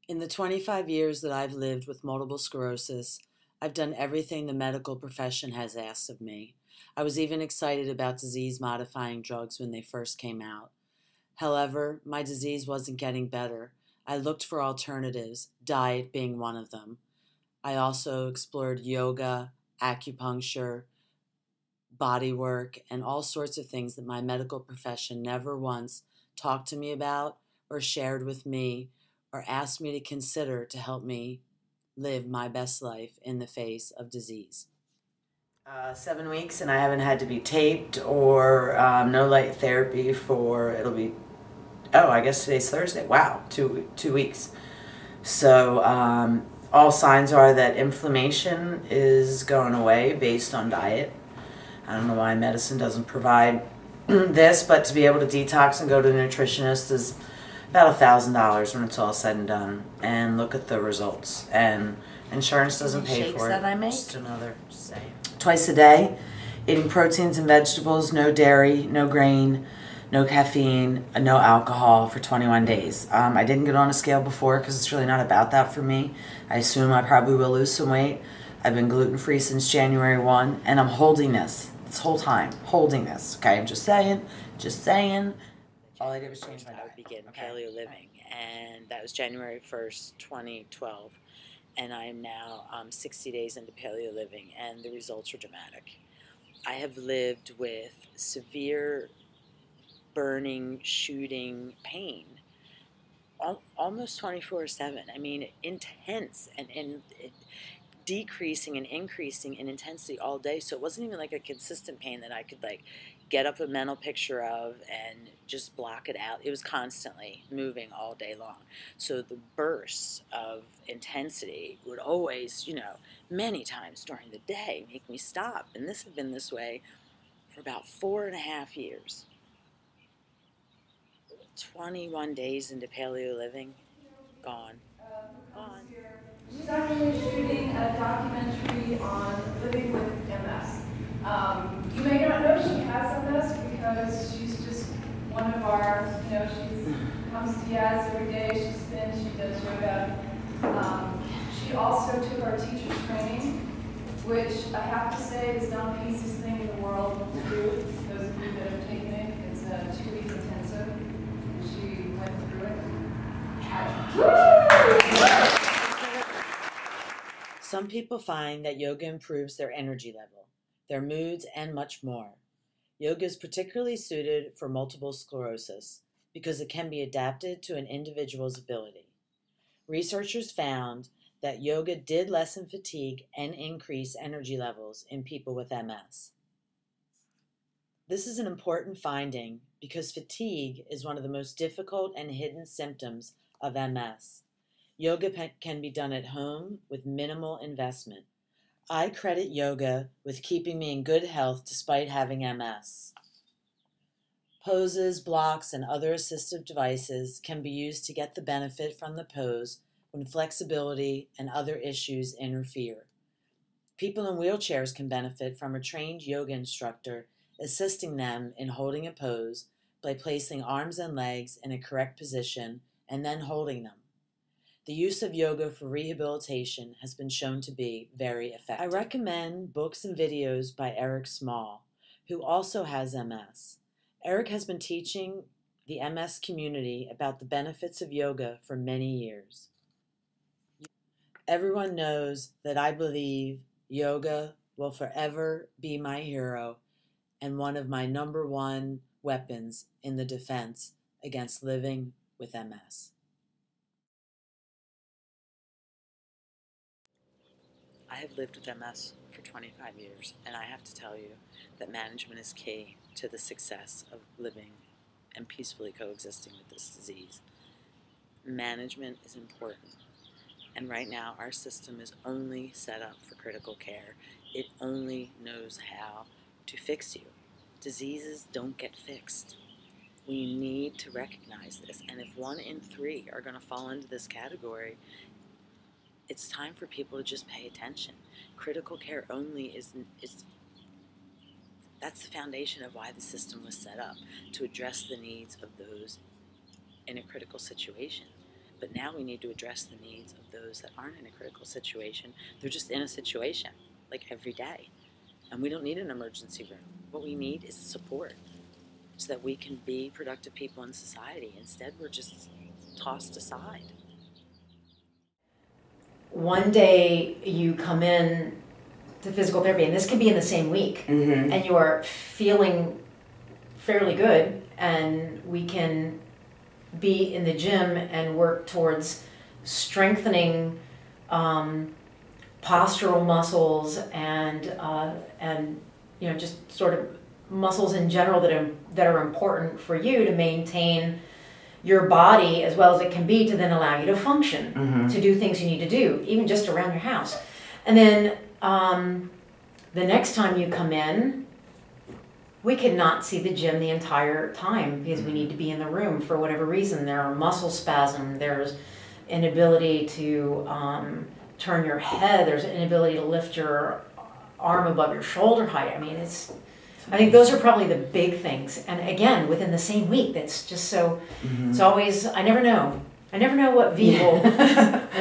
In the 25 years that I've lived with multiple sclerosis, I've done everything the medical profession has asked of me. I was even excited about disease-modifying drugs when they first came out. However, my disease wasn't getting better. I looked for alternatives, diet being one of them. I also explored yoga, acupuncture, body work, and all sorts of things that my medical profession never once talked to me about or shared with me or asked me to consider to help me live my best life in the face of disease. 7 weeks, and I haven't had to be taped or no light therapy for I guess today's Thursday. Wow, 2 weeks. So all signs are that inflammation is going away based on diet. I don't know why medicine doesn't provide this, but to be able to detox and go to a nutritionist is about $1,000 when it's all said and done. And look at the results. And insurance doesn't pay for it. That I make? Just another saying. Twice a day, eating proteins and vegetables, no dairy, no grain, no caffeine, no alcohol for 21 days. I didn't get on a scale before because it's really not about that for me. I assume I probably will lose some weight. I've been gluten-free since January 1, and I'm holding this whole time. Holding this, okay? I'm just saying. All I did was change my diet. I would begin paleo living, and that was January 1st, 2012. And I am now 60 days into paleo living, and the results are dramatic. I have lived with severe burning, shooting pain almost 24/7. I mean, intense and decreasing and increasing in intensity all day. So it wasn't even like a consistent pain that I could like get up a mental picture of and just block it out. It was constantly moving all day long. So the bursts of intensity would always, many times during the day make me stop. And this had been this way for about 4.5 years. 21 days into paleo living, gone. She's actually shooting a documentary on living with MS. You may not know she has MS because she's just one of our, she comes to Yaz every day, she spins, she does yoga. She also took our teacher's training, which I have to say is not the easiest thing in the world to do. Those of you that have taken it, it's a 2-week intensive. She went through it. Some people find that yoga improves their energy level, their moods, and much more. Yoga is particularly suited for multiple sclerosis because it can be adapted to an individual's ability. Researchers found that yoga did lessen fatigue and increase energy levels in people with MS. This is an important finding because fatigue is one of the most difficult and hidden symptoms of MS. Yoga can be done at home with minimal investment. I credit yoga with keeping me in good health despite having MS. Poses, blocks, and other assistive devices can be used to get the benefit from the pose when flexibility and other issues interfere. People in wheelchairs can benefit from a trained yoga instructor assisting them in holding a pose by placing arms and legs in a correct position and then holding them. The use of yoga for rehabilitation has been shown to be very effective. I recommend books and videos by Eric Small, who also has MS. Eric has been teaching the MS community about the benefits of yoga for many years. Everyone knows that I believe yoga will forever be my hero and one of my number one weapons in the defense against living with MS. I have lived with MS for 25 years, and I have to tell you that management is key to the success of living and peacefully coexisting with this disease. Management is important, and right now our system is only set up for critical care. It only knows how to fix you. Diseases don't get fixed. We need to recognize this, and if 1 in 3 are going to fall into this category, it's time for people to just pay attention. Critical care only is that's the foundation of why the system was set up, to address the needs of those in a critical situation. But now we need to address the needs of those that aren't in a critical situation. They're just in a situation, like every day. And we don't need an emergency room. What we need is support so that we can be productive people in society. Instead, we're just tossed aside. One day you come in to physical therapy, and this can be in the same week, and you are feeling fairly good, and we can be in the gym and work towards strengthening postural muscles and just sort of muscles in general that are important for you to maintain your body as well as it can be, to then allow you to function, to do things you need to do, even just around your house. And then the next time you come in, we cannot see the gym the entire time because we need to be in the room for whatever reason. There are muscle spasm, there's inability to turn your head, there's an inability to lift your arm above your shoulder height. I mean, I think those are probably the big things. And again, within the same week, that's just so, it's always, I never know what V will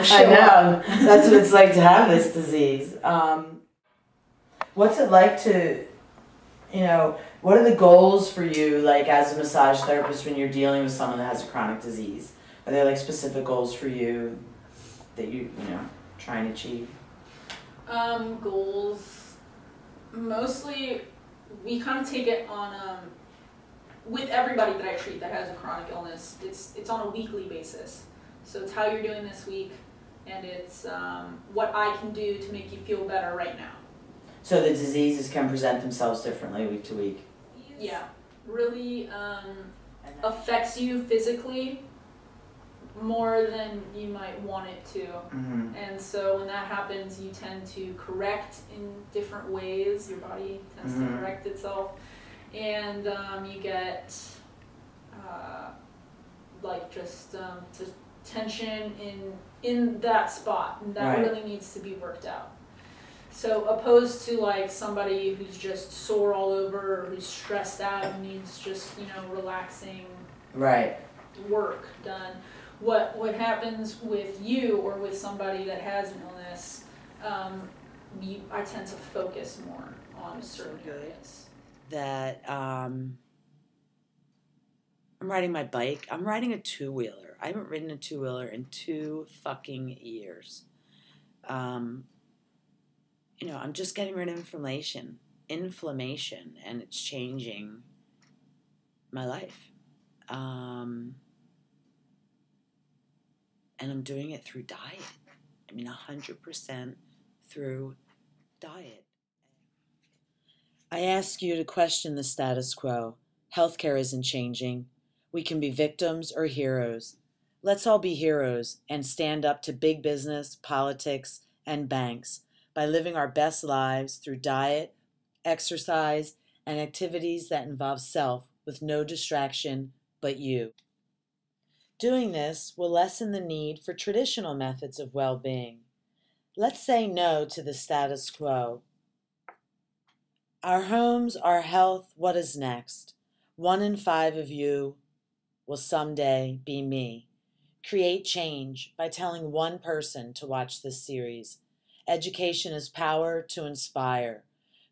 show I know. up. That's what it's like to have this disease. What's it like to, what are the goals for you, like as a massage therapist, when you're dealing with someone that has a chronic disease? Are there like specific goals for you that you try and achieve? Goals, mostly we kind of take it on, with everybody that I treat that has a chronic illness, it's on a weekly basis. So it's how you're doing this week, and it's what I can do to make you feel better right now. So the diseases can present themselves differently week to week? Yeah, really affects you physically more than you might want it to. And so when that happens, you tend to correct in different ways. Your body tends to correct itself, and you get just tension in that spot, and that really needs to be worked out. So opposed to like somebody who's just sore all over, or who's stressed out and needs just relaxing work done. What happens with you or with somebody that has an illness, I tend to focus more on certain areas. That I'm riding my bike. I'm riding a two-wheeler. I haven't ridden a two-wheeler in 2 fucking years. I'm just getting rid of inflammation, and it's changing my life. And I'm doing it through diet. 100% through diet. I ask you to question the status quo. Healthcare isn't changing. We can be victims or heroes. Let's all be heroes and stand up to big business, politics, and banks by living our best lives through diet, exercise, and activities that involve self with no distraction but you. Doing this will lessen the need for traditional methods of well-being. Let's say no to the status quo. Our homes, our health, what is next? 1 in 5 of you will someday be me. Create change by telling one person to watch this series. Education is power to inspire.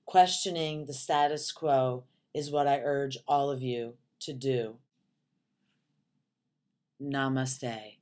Questioning the status quo is what I urge all of you to do. Namaste.